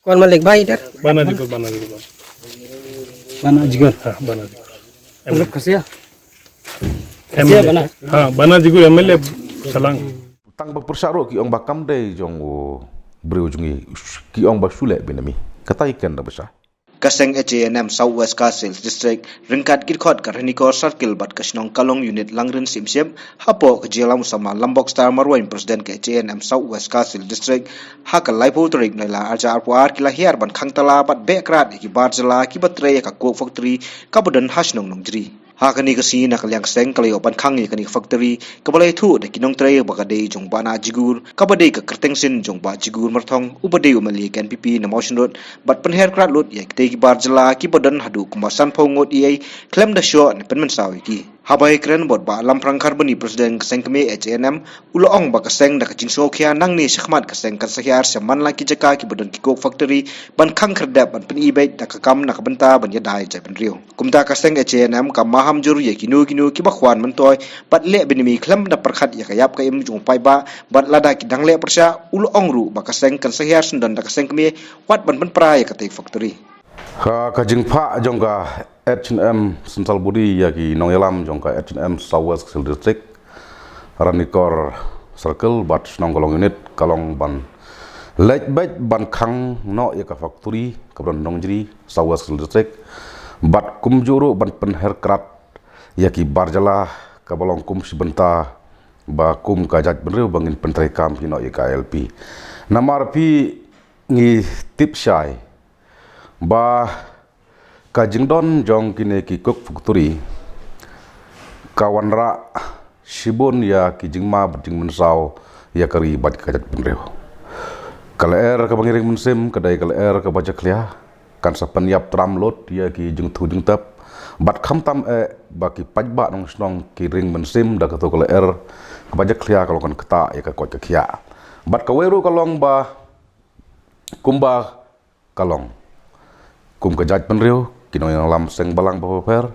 Wan Malik Bhai dar. Bana Jigur, Bana Jigur. Bana Jigur. हाँ बना जिगर मतलब कसिया MLA हाँ बना जिगर MLA Salang Tang bak persaro ki ong bakam de jong o breu jungi ki ong bak sule binami katai ken da basa Kaseng HANM Southwest Kasils District ringkat kirkhot karhanikor circle bat kasnong kalong unit langrin simsem hapo kjilam sama lambok star marwain president ke HANM Southwest Kasils District hakal laipo trik naila arja arpuar kila hiar ban khangtala bat bekrat ki barjala ki batre ka ko factory kabudan hasnong nongjri hakani kasi nakalyang seng kalayo pan khangi kani factory kabalai thu de kinong tray bagade jong bana jigur kabade ka kertengsin jong ba jigur marthong ubade umali kan pipi na motion road bat pen hair krat lot ya ki barjala ki badan hadu kumasan phongot ei klem da sho ne penmen sawi ki habai kren bot ba lam prangkhar bani president kaseng keme HNM uloong ba kaseng da kaching so khia nang ni shakmat kaseng kan sahyar saman la ki jaka ki badan ki kok factory ban khang khardap ban pen ibet da kam na kabanta ban ya dai ja ben rio kumta kaseng HNM ka maham jur ya kinu ki bakhwan man toy bat le benimi klem da perkhat ya kayap ka im jung pai ba bat lada ki dang le persya uloong ru ba kaseng kan sahyar sundan da kaseng keme wat ban pen pra ya ka factory ka kajing pha jong ka H&M Central Budi ya ki nongelam jong ka H&M Southwest Kasils District ranikor circle bat nong kolong unit kalong ban lek bet ban khang no ya ka factory kabron nongjri Southwest Kasils District bat kumjuru ban penher krat ya ki barjala kabalong kum sibenta ba kum kajat benreu bangin pentrai kam hino ya ka LP namar pi ngi tip syai ba kajing don jong kine ki kok factory kawanra shibun ya ki jingma bajing mensau ya kari bat kajat benreu kala ka bangiring mensim kadai kala ka baja klia kan sapan yap tram lot ya ki jing thu jing tap bat kham tam ba ki pajba nong snong ki ring mensim da ka to kala ka baja klia kalau kan kata ya ka kot ka khia bat ka weru kalong ba kumba kalong kum kajat penriu kino yang lam seng balang paper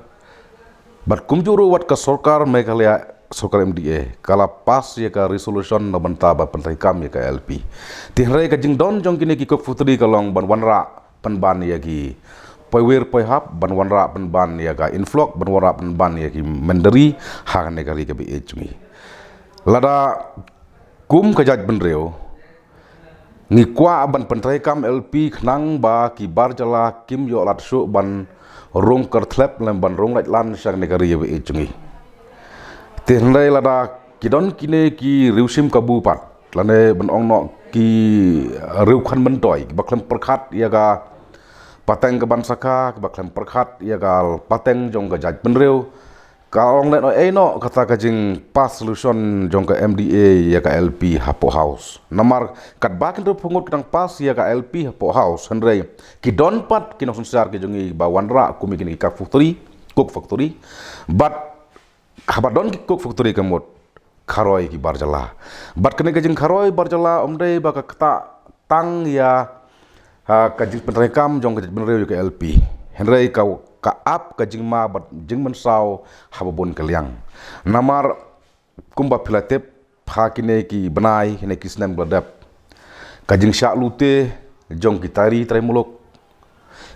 bat kum juru wat ka sorkar Meghalaya sorkar MDA kala pas ya ka resolution na banta ba pentai kam ya ka LP tihrai ka jingdon jong kini ki kok futri kalong ban wanra penban ya ki poiwer poihap ban wanra penban ya ka inflok ban wanra penban ya ki menderi ha ne kali ka bi ejmi lada kum kajat penriu ni kwa ban pentrai kam LP khnang ba ki barjala kim yo lat su ban rong kertlep lem ban rong lait lan sang negari ye e chungi tenlai lada kidon kine ki riusim kabupat lane ban ong no ki riu khan ban toy baklam perkhat ya ga pateng ke ban saka baklam perkhat ya ga pateng jong ga jaj penreu ka ong le no no kata ka jing pas solution jong ka MDA ya ka LP hapo house namar kat bakin ro pungut kang pas ya ka LP hapo house handrei ki don pat ki no sunsar ki jongi ba wanra kumi kini ka factory cook factory but habadon ki cook factory kamot kharoi ki barjala but kene ka jing kharoi barjala omdei ba ka kata tang ya ka jing penrekam jong ka benreu ka LP handrei ka ap ka jingma bat jing mensau hababon kaliang namar kumba pilatep phakine ki banai hene ki snem gladap ka jing sha lute jong ki tari trai muluk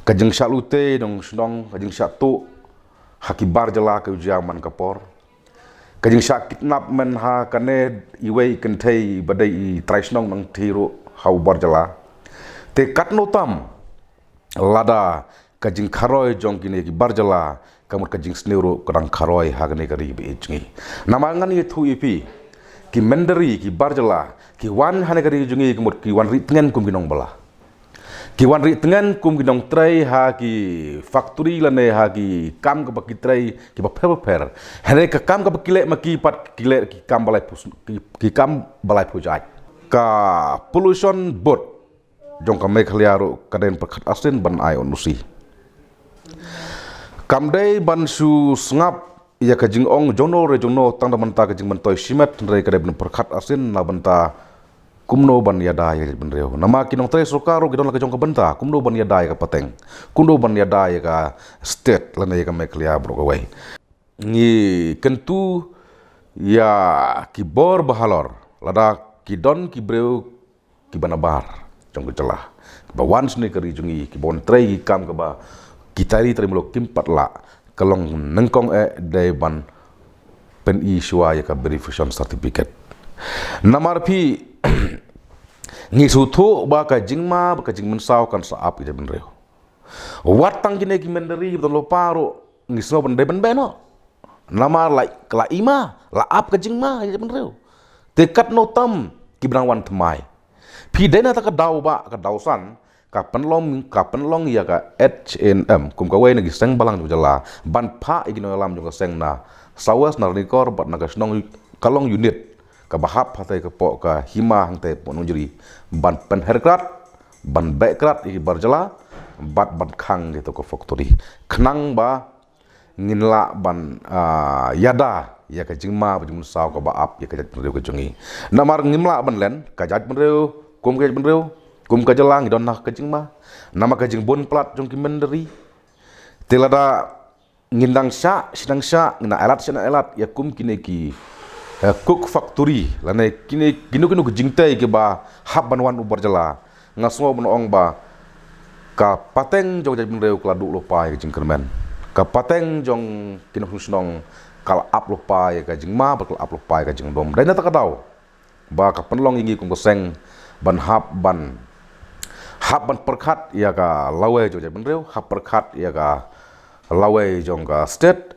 ka jing sha lute dong snong ka jing sha tu haki barjala ka jaman kapor ka jing sha kidnap men ha kane iwei kenthei badai trai snong nang thiro hau barjala te katnotam lada kajing kharoi jong kini ki barjala kamur kajing sneuro kadang kharoi hagne kari bi ejngi namangan ye thu ipi ki menderi ki barjala ki wan hane kari jungi kamur ki wan ri tengen kum ginong bala ki wan ri tengen kum ginong trai ha ki factory lane ha ki kam ka baki trai ki ba per hane ka kam ka bakile maki pat kile ki kam balai pus ki kam balai pujai ka pollution board jong ka Meghalaya ro kaden perkhat asin ban ai onusi kamdei bansu sngap ya kajing ong jono rejono tang da manta kajing mentoi simet rei kade ben perkhat asin na banta kumno ban yada ya benreu nama kinong tre sokaro kidon la kajong ka banta kumno ban yada ya ka pateng kumno ban yada ya ka state lana ya ka Meghalaya bro ka wai ni kentu ya kibor bahalor lada kidon kibreu kibanabar jong kejelah ba wan sne kari jungi ki bon trei kam ke ba kitari terima kimpat la kalong nengkong dai ban pen i shua ya ka verification certificate namar pi ngi su thu ba ka jingma ba ka jing mensau kan saap ite ben reo wat tang kine ki menderi beton lo paro ngi sno ben dai ben beno namar la kla ima la ap ka jingma ite ben reo tekat no tam ki brang wan thmai pi dena ta ka dau ba ka dau san ka penlong ya ka H&M kum ka wei nagi seng balang jala ban pha igino lam jong seng na sawas na rekor bat na ka snong kalong unit ka bahap hatai ka po ka hima hangte po nunjuri ban pen herkrat ban bekrat i barjala bat ban khang gitu ko factory khnang ba nginla ban yada ya ka jingma bujung saw ka ba ap ya ka jat penreu ka jongi namar ngimla ban len ka jat penreu kum ka jat penreu kum ka jelang don nak ka jingma nama ka jing bon plat jong ki menderi telada ngindang sya sidang sya ngina elat ya kum kine ki cook factory lane kine kinu ke jingtai ke ba hab banwan ubar jala ngasngo bonong ba ka pateng jong jat penreu kladu lo pai ka jing kermen ka pateng jong kinu husnong kal ap lo pai ka jing ma bakal ap lo pai ka jing dom dai na ta ka dau ba ka penlong ingi kum ko seng ban hab ban perkhat ya ka lawe jo jat benreu hab perkhat ya ka lawe jong ka state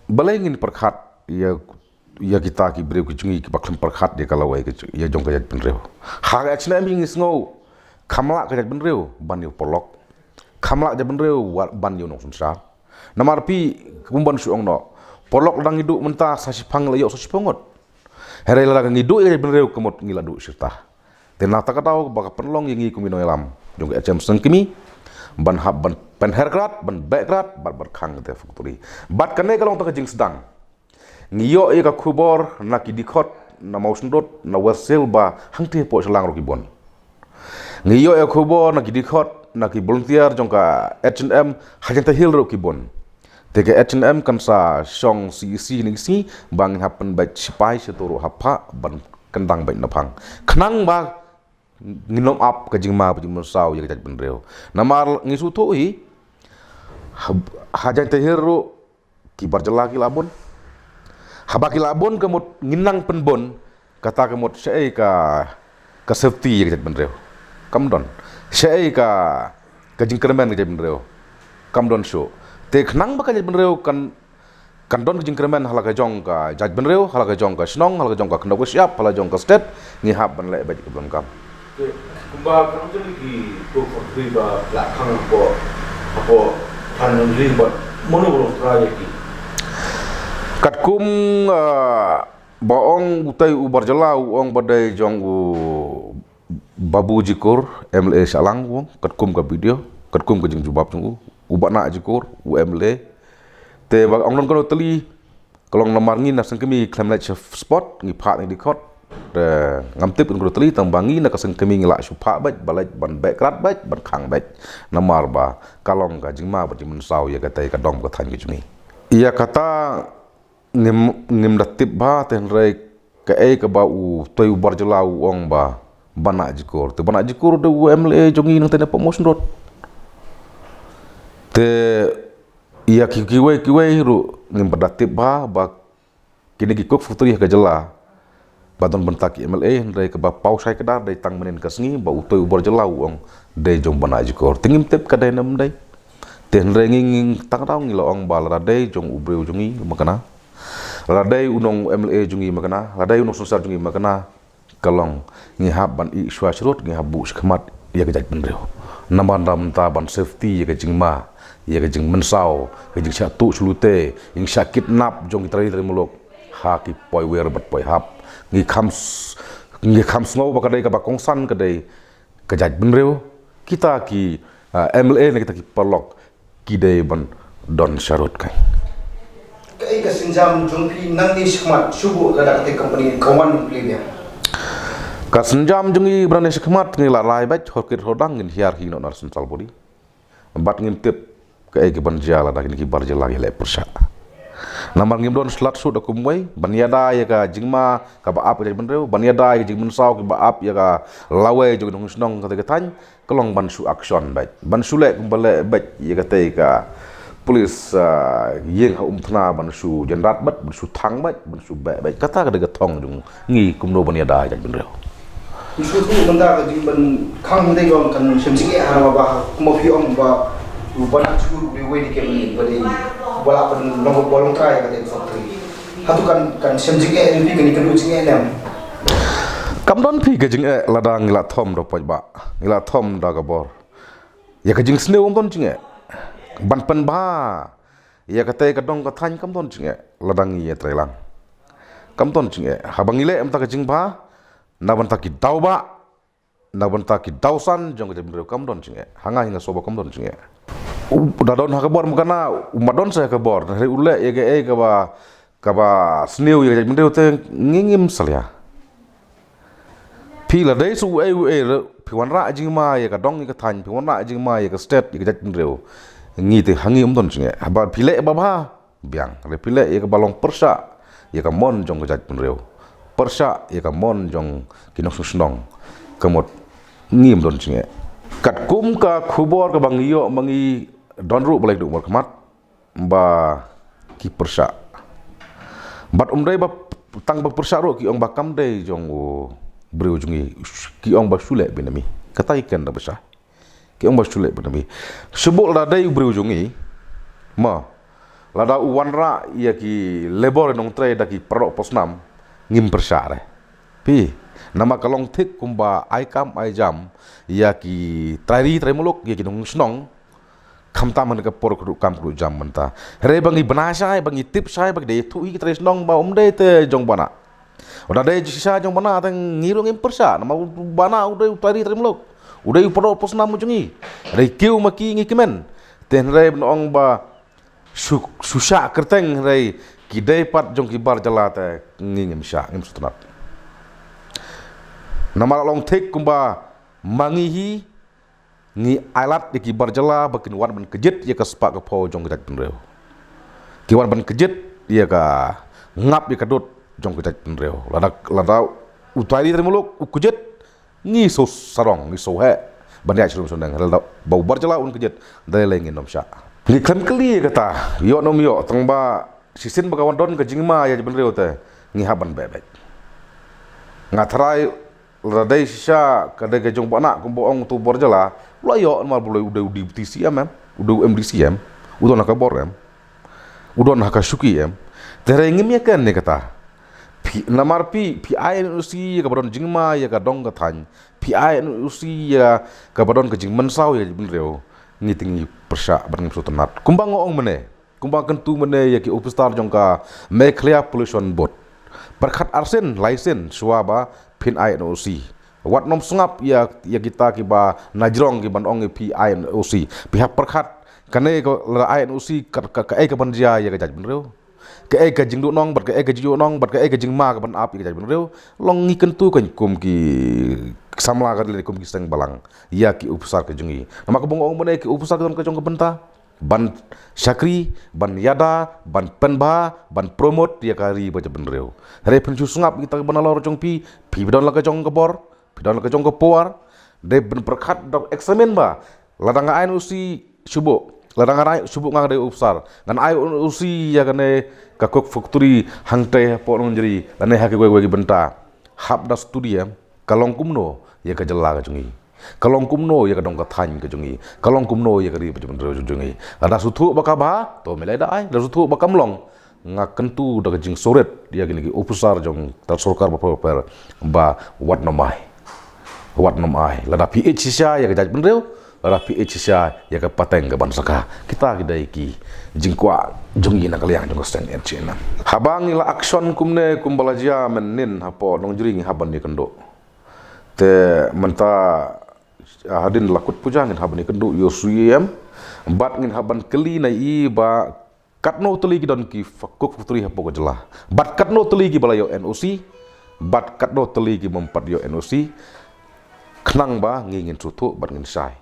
balengin perkhat ya kita ki breu ki chungi ki baklam perkhat ya ka lawe ya jong ka jat benreu ha H&M ing sngo khamla ka jat benreu ban yu polok khamla jat benreu ban yu nong sunsa namar pi kumban suong no polok dang hidup mentah sasipang layo sasipongot herai la ngidu ya benreu kemot ngiladu sirta tenang tak tahu baka penlong yang ngi kumino elam jong H&M sengkimi ban hab ban pen herkrat ban bekrat bat khang te factory bat kane kalong tak jing sedang ngiyo e ka khubor na ki dikot na mausndot na wasel ba hangte po selang ro kibon ngiyo e khubor na ki dikot na ki volunteer jong ka H&M hajan ta hil ro kibon te ke H&M kan sa song si ning si bang happen ba sipai seturu hapa ban kendang baik napang khnang ba nginom ap ka jingma bujing musau ya jat benreu namar ngisu tu hi hajan tehiru ki barjala ki labon habaki labon kemut nginang penbon kata kemut sei ka safety ya jat benreu kamdon sei ka jing kermen ya jat benreu kamdon show te khnang ba ka jat benreu kan don jing kermen hala ka jong ka jat benreu hala ka jong ka snong hala ka jong ka khnok siap hala jong ka state ni hab ban le ba ki belum kam kumba kan jadi di to factory ba la khang apo tan ri ba mono try ki katkum baong utai ubar jala uong badai jong babu jikur MLA salang wong katkum ka video katkum ka jing jubab jong ubana jikur MLA te ba ong non kono teli kolong lamar ngin na sengkemi climate spot ngi phat ngi dikot ngamtip kun teli tambangi na kaseng kemi ngila supa bat balaj ban bekrat bat ban khang bat namar ba kalong ka jingma ba jimun saw ya katai ka dom ka than ki juni iya kata ngim datip ba ten rei ka ka ba u toy barjala ong ba bana jikur te bana jikur de MLA jongi nang tene promotion rot te iya kiwe ru ngim datip ba kini ki kok futuri ka jela baton bentak MLA dari ke ba pau sai kedar dari tang menen kasngi ba utoi ubor jelau ong dai jong bana jikor tingim tep ka dai nam dai ten renging tang taung ngilo ong bal radai jong ubreu jongi makana radai unong MLA jongi makana radai unong sonsar jongi makana kalong ngi hab ban i swasrut ngi habu skmat ya ke jat benreu naman dam ta ban safety ya ke jingma ya ke jing mensau ke jing satu sulute ing sakit nap jong tari muluk haki poi wer bat poi hab ngi kham snow ba kadai ka ba kongsan kadai ka jat benreu kita ki MLA na kita ki perlok ki dai ban don sharut kai ka sinjam jungki nang ni skmat subu la dak te company kawan plebia ka sinjam jungi brane skmat ngi la lai bat hokit hodang ngin hiar hi no nar central body bat ngin tip ka ban jala dak ni ki barjala le persha Namar ngim don slat su da kumwai baniada ya ka jingma ka ba ap ka benreu baniada ya jing mensau ka ba ap ya ka lawe jo dong snong ka tan kelong ban su action bai ban su le kumbale bai ya ka te ka polis yeng ha thna ban su jenrat bat ban su thang bai ban su bai kata ka de thong jung ngi kumno baniada ya benreu Isu tu benda ka jing ban khang dei gom kan semsing e ha ba mo pi om ba banyak cukup di wedi ke beli beli bola pen nomor bolong try ka dei factory hatu kan semsing e ni kan ikan ucing e nem kam don pi ke jing e ladang ngila thom do poj ba ngila thom da ka bor ya ka jing sneu om don jing e ban pen ba ya ka te ka dong ka than kam don jing e ladang ye trelang kam don jing e habang ile am ta ka jing ba na ban ta ki dau ba na ban ta ki dausan jong ka jing kam don jing e hanga hinga soba kam don jing e udah don hakabor mukana umadon saya kabor dari ule ya ke ka ba sneu ya jing te ngingim salya pila dei su piwan ra jing ma ya ka dong ka than piwan ra jing ma ya ka state ya jing reu ngi te hangi don jing ba pile ba biang re pile ya ka balong persa ya ka mon jong ka jing reu persa ya ka mon jong kinok susnong kemot ngim don jing kat kum ka khubor ka bangiyo mangi don ru balai du mor khamat ba ki persa bat dai ba tang ba persa ro ki ong ba kam dei jong o breu jungi ki ong ba sule benami kata ikan da besar ki ong ba sule benami sebul da dei breu jungi ma lada uwan ra ya ki labor nong tre da ki pro posnam ngim persa re pi nama kalong thik kumba ai kam ai jam ya ki trai muluk ya ki nong snong kamta man ka por ku kam ku jam menta re bangi banasai bangi tip sai bagi de tu hi tre snong ba de te jong bana oda de sisa jong bana tang ngiro ngim persa nama bana udah trai muluk udah pro posnam jungi re kiu maki ngi kimen ten re nong ba susah kerteng re ki de pat jong ki bar jala te ngim sha ngim sutnat nama long thik kumba mangihi ni alat ki barjala bakin wan ban kejet ya ka spak ka pho jong ka penreu ki wan ban kejet ya ka ngap ya ka dot jong ka penreu lada utari termuluk kejet ni so sarong ni so he ban ya chulum sonang lada bau barjala un kejet dai lengin nom sha ni kan kali kata yo nom yo tang ba sisin bagawan don ka jingma ya penreu te ngi haban bebek ngatrai radai sisa kadai ke jong bana kumbo ong tu borjala lo yo mar boleh udah UDTC udah MDC udah nak bor udah nak suki tere ngim ya kan ne kata namar pi ai usi ya kabadon jingma ya ka dong ka than pi ai usi ya kabadon ka jing mensau ya benreu ngitingi persa ban ngim sutenat kumbang ong mene kumbang kentu mene ya ki upstar jong ka Mekhlia Pollution Board berkat arsen license suaba pin INOC wat nom sungap ya kita kiba najrong kiban ong pi INOC pihak perkat kane ko INOC ka ka banjia ya ka jaj benreu ka jing du nong bat ka jiu nong bat ka jing ma ka ban ap ya ka jaj benreu long ngi kentu kan kum ki samla ka le kum ki seng balang ya ki upsar ka jungi nama ka bong ong bane ki upsar ka jong ka benta ban syakri ban yada ban penba ban promote ya kari baca benreu re penju sungap kita ban lor jong pi don la ka jong ka bor dan la ka jong ka puar de ben perkat dok eksamen ba ladang ain usi subo ladang ai subo ngang de upsar ngan ai usi ya kane ka kok factory hangte po non jeri lane ha ke we benta hab da studium kalong kumno ya ka jela ka jungi kalong kumno ya ka dong ka than ka jungi kalong kumno ya ka ri ben jungi ada suthu baka ba to melai da ai da suthu baka mlong nga kentu da jing soret ya gini upsar jong tar sorkar ba per ba wat nom ai lada PH sisa ya ka jaj benreu lada PH sisa ya ka pateng ka bansaka kita kidai ki jingkwa jungi na kaliang jong stand en chena habang ila action kumne kumbalajia menin hapo nong jring haban ni kendo te menta hadin lakut pujangin haban ni kendo yosuyem bat ngin haban keli na i ba katno teligi don ki fakuk futuri hapo ko jelah bat katno teligi balayo NOC bat katno teligi mempat yo NOC kenang ba ngingin sutu bat ngin sai